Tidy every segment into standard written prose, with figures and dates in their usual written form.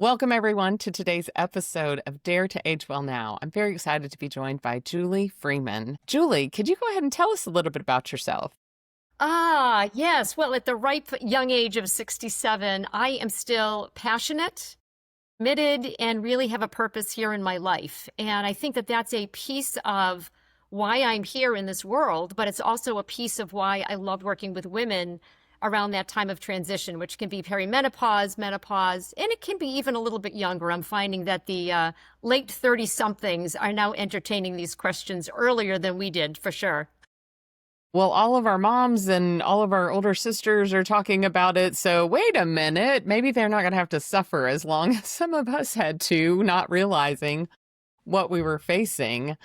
Welcome, everyone, to today's episode of Dare to Age Well Now. I'm very excited to be joined by Julie Freeman. Julie, could you go ahead and tell us a little bit about yourself? Yes. Well, at the ripe young age of 67, I am still passionate, committed, and really have a purpose here in my life. And I think that that's a piece of why I'm here in this world, but it's also a piece of why I love working with women around that time of transition, which can be perimenopause, menopause, and it can be even a little bit younger. I'm finding that the late 30 somethings are now entertaining these questions earlier than we did, for sure. Well, all of our moms and all of our older sisters are talking about it. So wait a minute, maybe they're not going to have to suffer as long as some of us had to, not realizing what we were facing.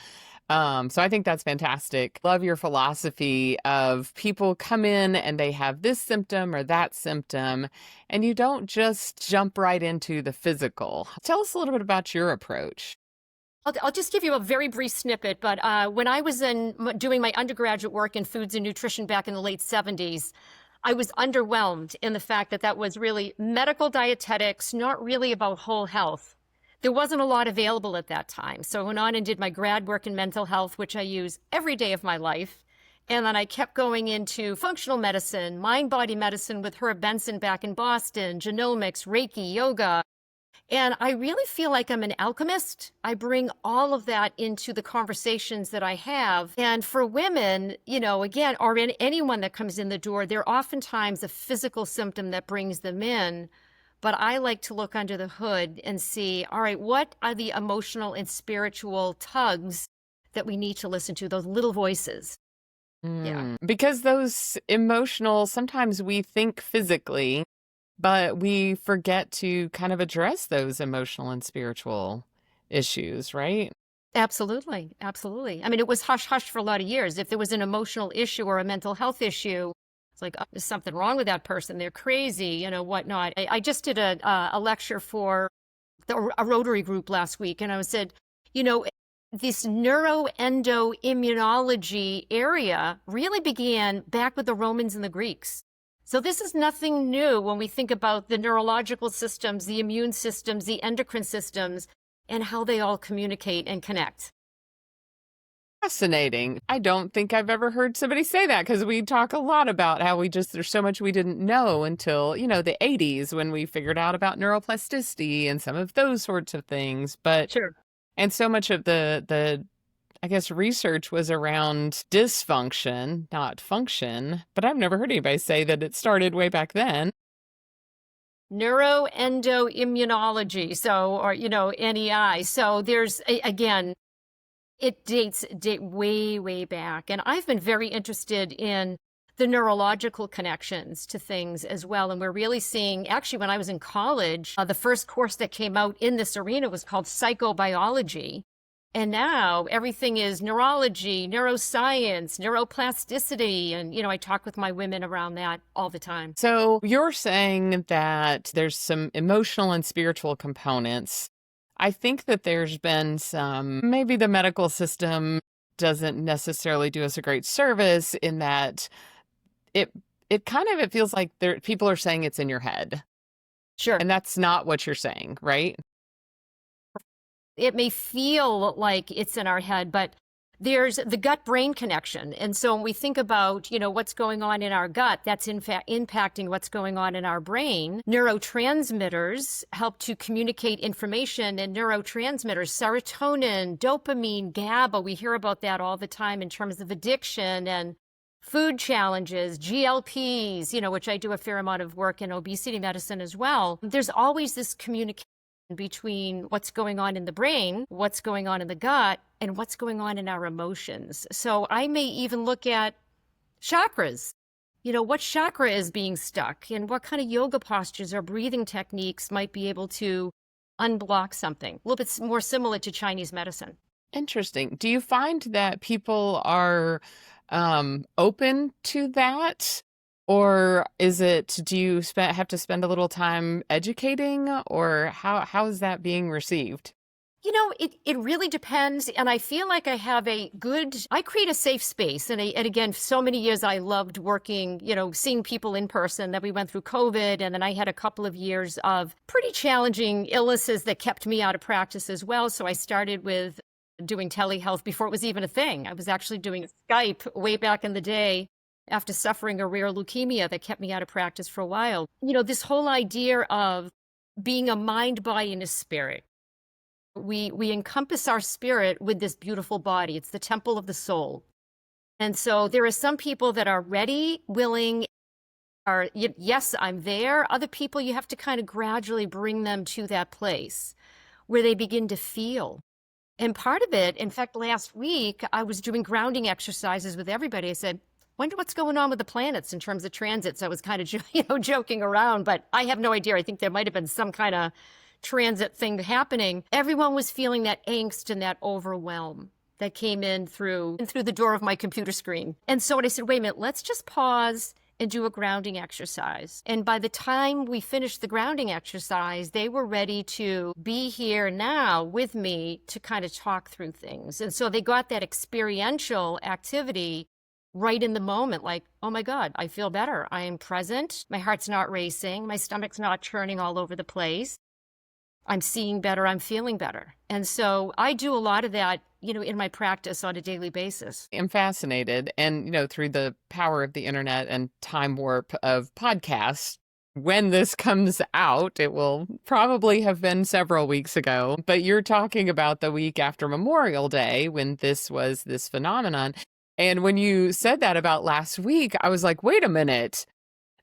So I think that's fantastic. Love your philosophy of people come in and they have this symptom or that symptom, and you don't just jump right into the physical. Tell us a little bit about your approach. I'll just give you a very brief snippet, but when I was doing my undergraduate work in foods and nutrition back in the late 70s, I was underwhelmed in the fact that that was really medical dietetics, not really about whole health. There wasn't a lot available at that time. So I went on and did my grad work in mental health, which I use every day of my life. And then I kept going into functional medicine, mind-body medicine with Herb Benson back in Boston, genomics, Reiki, yoga. And I really feel like I'm an alchemist. I bring all of that into the conversations that I have. And for women, again, or in anyone that comes in the door, they're oftentimes a physical symptom that brings them in. But I like to look under the hood and see, all right, what are the emotional and spiritual tugs that we need to listen to, those little voices? Yeah. Because those emotional, sometimes we think physically, but we forget to kind of address those emotional and spiritual issues, right? Absolutely. Absolutely. I mean, it was hush hush for a lot of years. If there was an emotional issue or a mental health issue, it's like, oh, there's something wrong with that person. They're crazy, whatnot. I just did a lecture for a Rotary group last week, and I said, this neuroendoimmunology area really began back with the Romans and the Greeks. So this is nothing new when we think about the neurological systems, the immune systems, the endocrine systems, and how they all communicate and connect. Fascinating. I don't think I've ever heard somebody say that because we talk a lot about how there's so much we didn't know until, the 80s when we figured out about neuroplasticity and some of those sorts of things. Sure. And so much of the I guess research was around dysfunction, not function, but I've never heard anybody say that it started way back then. Neuroendoimmunology, or NEI. So there's, again, it dates way, way back. And I've been very interested in the neurological connections to things as well. And we're really seeing, actually, when I was in college, the first course that came out in this arena was called psychobiology. And now everything is neurology, neuroscience, neuroplasticity. And, I talk with my women around that all the time. So you're saying that there's some emotional and spiritual components. I think that there's been maybe the medical system doesn't necessarily do us a great service in that it feels like people are saying it's in your head. Sure. And that's not what you're saying, right? It may feel like it's in our head, but there's the gut-brain connection. And so when we think about, what's going on in our gut, that's in fact impacting what's going on in our brain. Neurotransmitters help to communicate information, and neurotransmitters, serotonin, dopamine, GABA, we hear about that all the time in terms of addiction and food challenges, GLPs, which I do a fair amount of work in obesity medicine as well. There's always this communication between what's going on in the brain, what's going on in the gut, and what's going on in our emotions. So I may even look at chakras. What chakra is being stuck and what kind of yoga postures or breathing techniques might be able to unblock something. A little bit more similar to Chinese medicine. Interesting. Do you find that people are open to that? Or do you have to spend a little time educating, or how is that being received? It really depends. And I feel like I create a safe space. And again, so many years I loved working, seeing people in person. That we went through COVID. And then I had a couple of years of pretty challenging illnesses that kept me out of practice as well. So I started with doing telehealth before it was even a thing. I was actually doing Skype way back in the day after suffering a rare leukemia that kept me out of practice for a while. This whole idea of being a mind, body, and a spirit. We encompass our spirit with this beautiful body. It's the temple of the soul. And so there are some people that are ready, willing, yes, I'm there. Other people, you have to kind of gradually bring them to that place where they begin to feel. And part of it, in fact, last week, I was doing grounding exercises with everybody. I said, wonder what's going on with the planets in terms of transits. I was kind of, joking around, but I have no idea. I think there might have been some kind of transit thing happening. Everyone was feeling that angst and that overwhelm that came in through the door of my computer screen. And so I said, wait a minute, let's just pause and do a grounding exercise. And by the time we finished the grounding exercise, they were ready to be here now with me to kind of talk through things. And so they got that experiential activity right in the moment, like, oh my God, I feel better. I am present. My heart's not racing. My stomach's not churning all over the place. I'm seeing better, I'm feeling better. And so I do a lot of that, in my practice on a daily basis. I'm fascinated. And, through the power of the internet and time warp of podcasts, when this comes out, it will probably have been several weeks ago. But you're talking about the week after Memorial Day when this was this phenomenon. And when you said that about last week, I was like, wait a minute.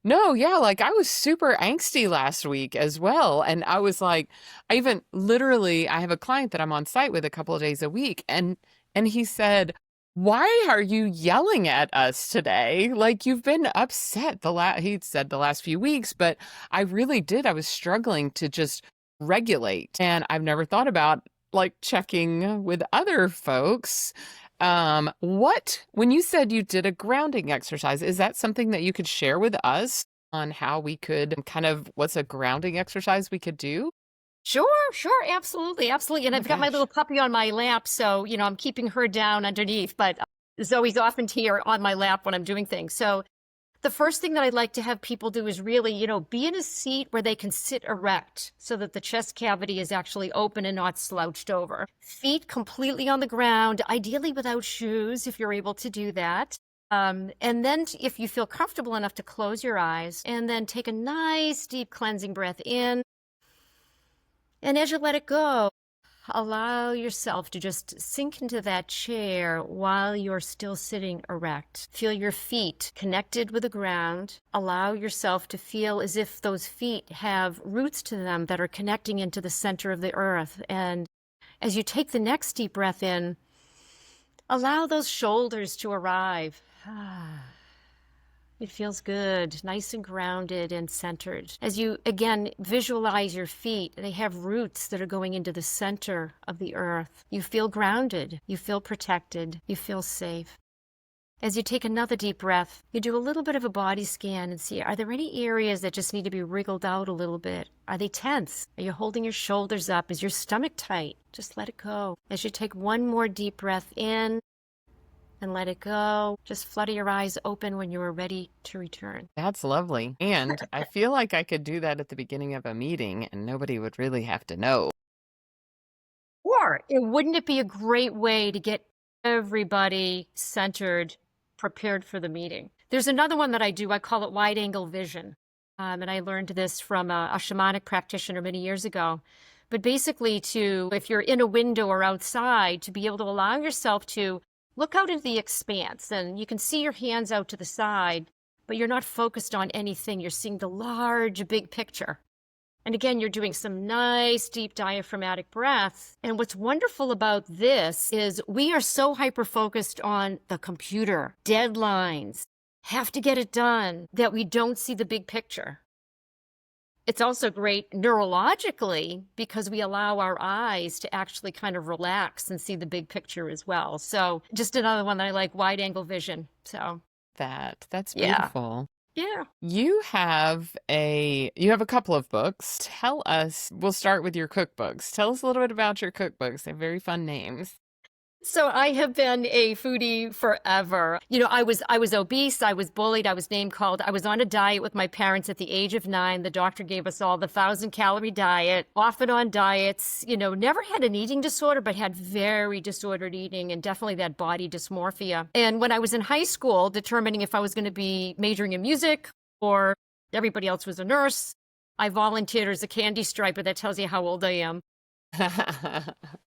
No, yeah, like I was super angsty last week as well. And I was like, I have a client that I'm on site with a couple of days a week. And he said, why are you yelling at us today? Like you've been upset he said the last few weeks, but I really did. I was struggling to just regulate. And I've never thought about like checking with other folks. When you said you did a grounding exercise, is that something that you could share with us on how we could what's a grounding exercise we could do? Sure, absolutely. And Oh I've got my gosh. little puppy on my lap, so, I'm keeping her down underneath, but Zoe's often here on my lap when I'm doing things. So the first thing that I'd like to have people do is really, be in a seat where they can sit erect so that the chest cavity is actually open and not slouched over. Feet completely on the ground, ideally without shoes, if you're able to do that. And then if you feel comfortable enough to close your eyes and then take a nice deep cleansing breath in. And as you let it go, allow yourself to just sink into that chair while you're still sitting erect. Feel your feet connected with the ground. Allow yourself to feel as if those feet have roots to them that are connecting into the center of the earth. And as you take the next deep breath in, allow those shoulders to arrive. It feels good, nice and grounded and centered. As you, again, visualize your feet, they have roots that are going into the center of the earth. You feel grounded, you feel protected, you feel safe. As you take another deep breath, you do a little bit of a body scan and see, are there any areas that just need to be wriggled out a little bit? Are they tense? Are you holding your shoulders up? Is your stomach tight? Just let it go. As you take one more deep breath in, and let it go. Just flutter your eyes open when you are ready to return. That's lovely. And I feel like I could do that at the beginning of a meeting and nobody would really have to know. Or wouldn't it be a great way to get everybody centered, prepared for the meeting? There's another one that I do. I call it wide angle vision. And I learned this from a shamanic practitioner many years ago. But basically if you're in a window or outside, to be able to allow yourself to look out into the expanse, and you can see your hands out to the side, but you're not focused on anything. You're seeing the large, big picture. And again, you're doing some nice, deep diaphragmatic breaths. And what's wonderful about this is we are so hyper-focused on the computer, deadlines, have to get it done, that we don't see the big picture. It's also great neurologically because we allow our eyes to actually kind of relax and see the big picture as well. So just another one that I like, wide angle vision. So That's yeah. beautiful. Yeah. You have a couple of books. Tell us, we'll start with your cookbooks. Tell us a little bit about your cookbooks. They have very fun names. So I have been a foodie forever. I was obese, I was bullied, I was name called. I was on a diet with my parents at the age of 9. The doctor gave us all the 1,000-calorie diet, often on diets, never had an eating disorder, but had very disordered eating and definitely that body dysmorphia. And when I was in high school, determining if I was going to be majoring in music or everybody else was a nurse, I volunteered as a candy striper. That tells you how old I am,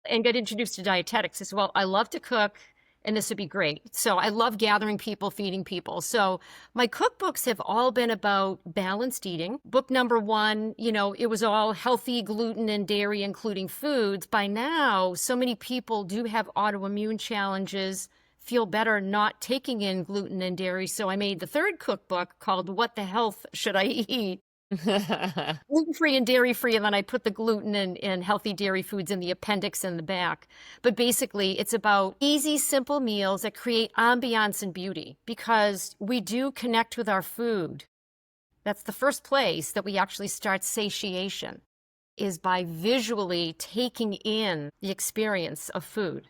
and got introduced to dietetics. I said, well, I love to cook and this would be great. So I love gathering people, feeding people. So my cookbooks have all been about balanced eating. Book number 1, it was all healthy gluten and dairy, including foods. By now, so many people do have autoimmune challenges, feel better not taking in gluten and dairy. So I made the third cookbook called What the Health Should I Eat? Gluten-free and dairy-free, and then I put the gluten and healthy dairy foods in the appendix in the back. But basically, it's about easy, simple meals that create ambiance and beauty because we do connect with our food. That's the first place that we actually start satiation, is by visually taking in the experience of food.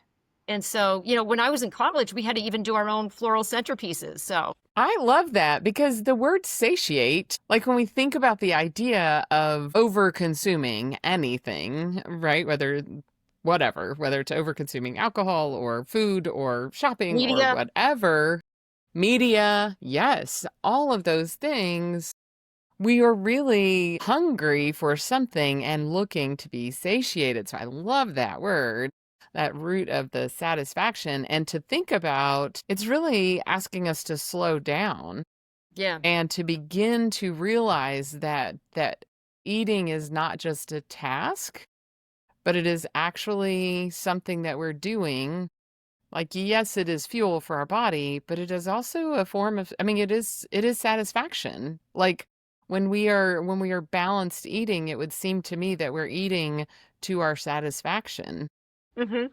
And so, when I was in college, we had to even do our own floral centerpieces. So, I love that because the word satiate, like when we think about the idea of over consuming anything, right? Whether it's over consuming alcohol or food or shopping or media. whatever, media, yes, all of those things. We are really hungry for something and looking to be satiated. So I love that word, that root of the satisfaction. And to think about, it's really asking us to slow down Yeah. and to begin to realize that eating is not just a task, but it is actually something that we're doing. Like, yes, it is fuel for our body, but it is also a form of, I mean, it is satisfaction. Like when we are balanced eating, it would seem to me that we're eating to our satisfaction. Hmm.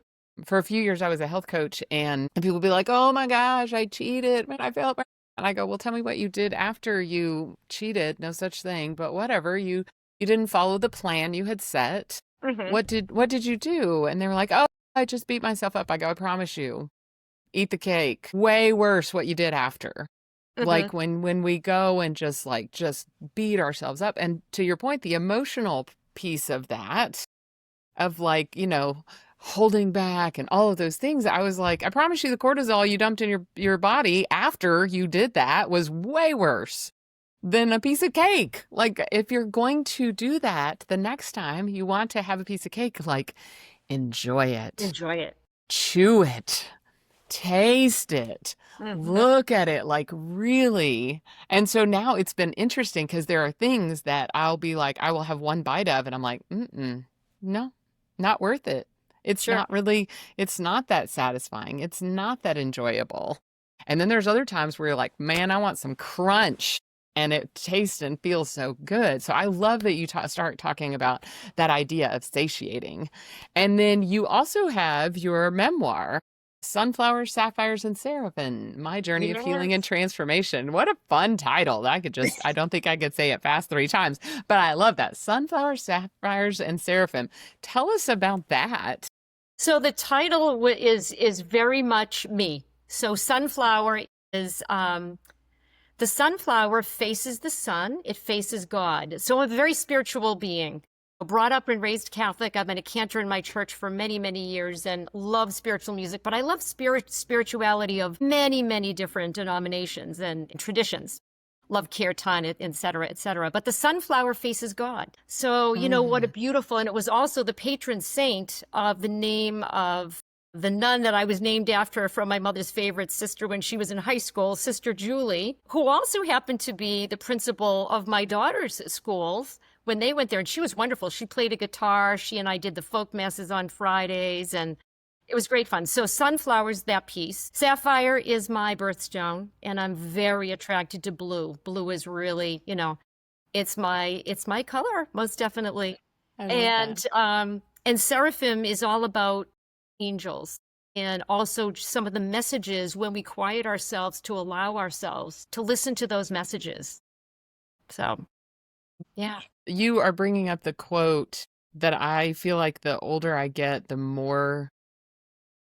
For a few years, I was a health coach, and people would be like, "Oh my gosh, I cheated, man, I felt bad." And I go, "Well, tell me what you did after you cheated. No such thing, but whatever. You didn't follow the plan you had set. Hmm. What did you do?" And they were like, "Oh, I just beat myself up." I go, "I promise you, eat the cake. Way worse what you did after." Hmm. Like when we go and just beat ourselves up. And to your point, the emotional piece of that, of holding back and all of those things, I was like, I promise you the cortisol you dumped in your body after you did that was way worse than a piece of cake. Like, if you're going to do that the next time you want to have a piece of cake, like, enjoy it, Enjoy it. chew it, taste it, Hmm. look at it, like, really. And so now it's been interesting because there are things that I'll be like, I will have one bite of, and I'm like, no, not worth it. It's Sure. not really, it's not that satisfying. It's not that enjoyable. And then there's other times where you're like, man, I want some crunch. And it tastes and feels so good. So I love that you start talking about that idea of satiating. And then you also have your memoir, Sunflowers, Sapphires, and Seraphim, My Journey of Healing and Yes. Transformation. What a fun title. I don't think I could say it fast 3 times, but I love that. Sunflowers, Sapphires, and Seraphim. Tell us about that. So the title is very much me. So sunflower is the sunflower faces the sun, it faces God. So I'm a very spiritual being. Brought up and raised Catholic. I've been a cantor in my church for many, many years and love spiritual music, but I love spirituality of many, many different denominations and traditions. Love kirtan, et cetera, et cetera. But the sunflower faces God. So, what a Mm. beautiful, and it was also the patron saint of the name of the nun that I was named after from my mother's favorite sister when she was in high school, Sister Julie, who also happened to be the principal of my daughter's schools when they went there. And she was wonderful. She played a guitar. She and I did the folk masses on Fridays, and it was great fun. So sunflowers, that piece. Sapphire is my birthstone, and I'm very attracted to blue. Blue is really, it's my color, most definitely. I love that. And seraphim is all about angels. and also some of the messages when we quiet ourselves to allow ourselves to listen to those messages. So, yeah. You are bringing up the quote that I feel like the older I get, the more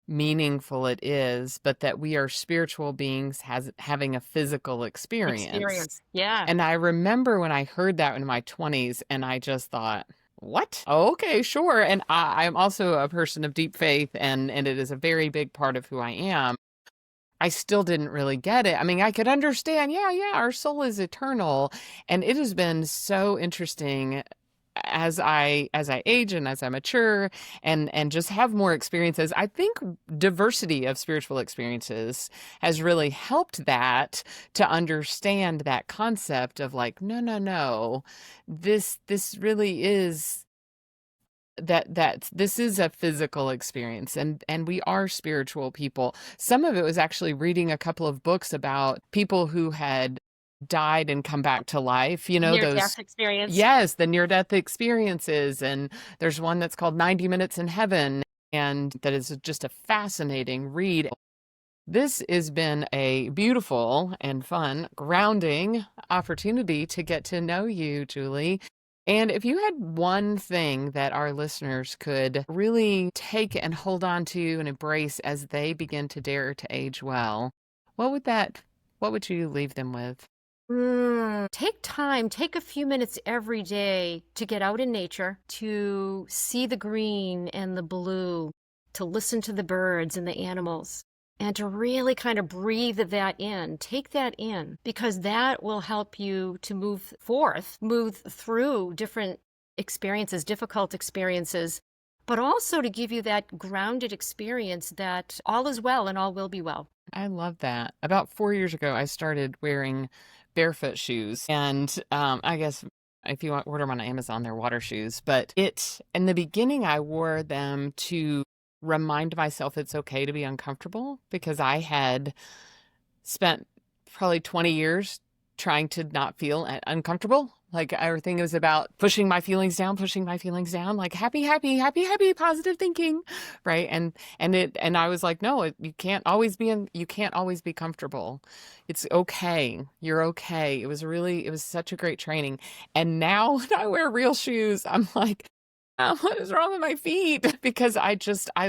meaningful it is, but that we are spiritual beings having a physical experience. Experience. Yeah. And I remember when I heard that in my 20s, and I just thought, what? Oh, okay, sure. And I'm also a person of deep faith, and it is a very big part of who I am. I still didn't really get it. I mean, I could understand, yeah, our soul is eternal. And it has been so interesting as I age and as I mature and just have more experiences. I think diversity of spiritual experiences has really helped that, to understand that concept of like, no. This really is that this is a physical experience, and we are spiritual people. Some of it was actually reading a couple of books about people who had died and come back to life, Near those. death experience. Yes, the near death experiences. And there's one that's called 90 Minutes in Heaven, and that is just a fascinating read. This has been a beautiful and fun, grounding opportunity to get to know you, Julie. And if you had one thing that our listeners could really take and hold on to and embrace as they begin to dare to age well, what would you leave them with? Take time, take a few minutes every day to get out in nature, to see the green and the blue, to listen to the birds and the animals, and to really kind of breathe that in. Take that in, because that will help you to move through different experiences, difficult experiences, but also to give you that grounded experience that all is well and all will be well. I love that. About 4 years ago, I started wearing barefoot shoes. And I guess if you want order them on Amazon, they're water shoes. But in the beginning, I wore them to remind myself it's okay to be uncomfortable, because I had spent probably 20 years trying to not feel uncomfortable. Like everything was about pushing my feelings down, like happy, positive thinking, right? And I was like, no, you can't always be comfortable. It's okay. You're okay. It was such a great training. And now when I wear real shoes, I'm like, what is wrong with my feet? Because I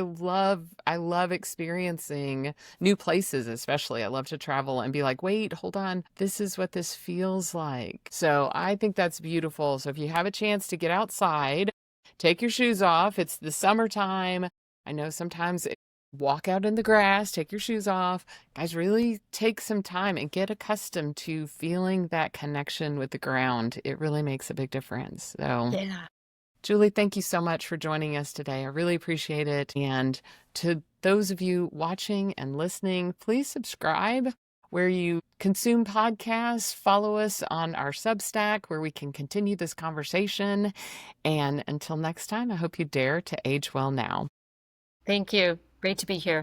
love experiencing new places, especially. I love to travel and be like, wait, hold on. This is what this feels like. So I think that's beautiful. So if you have a chance to get outside, take your shoes off. It's the summertime. I know sometimes walk out in the grass, take your shoes off. Guys, really take some time and get accustomed to feeling that connection with the ground. It really makes a big difference. So Yeah. Julie, thank you so much for joining us today. I really appreciate it. And to those of you watching and listening, please subscribe where you consume podcasts. Follow us on our Substack where we can continue this conversation. And until next time, I hope you dare to age well now. Thank you. Great to be here.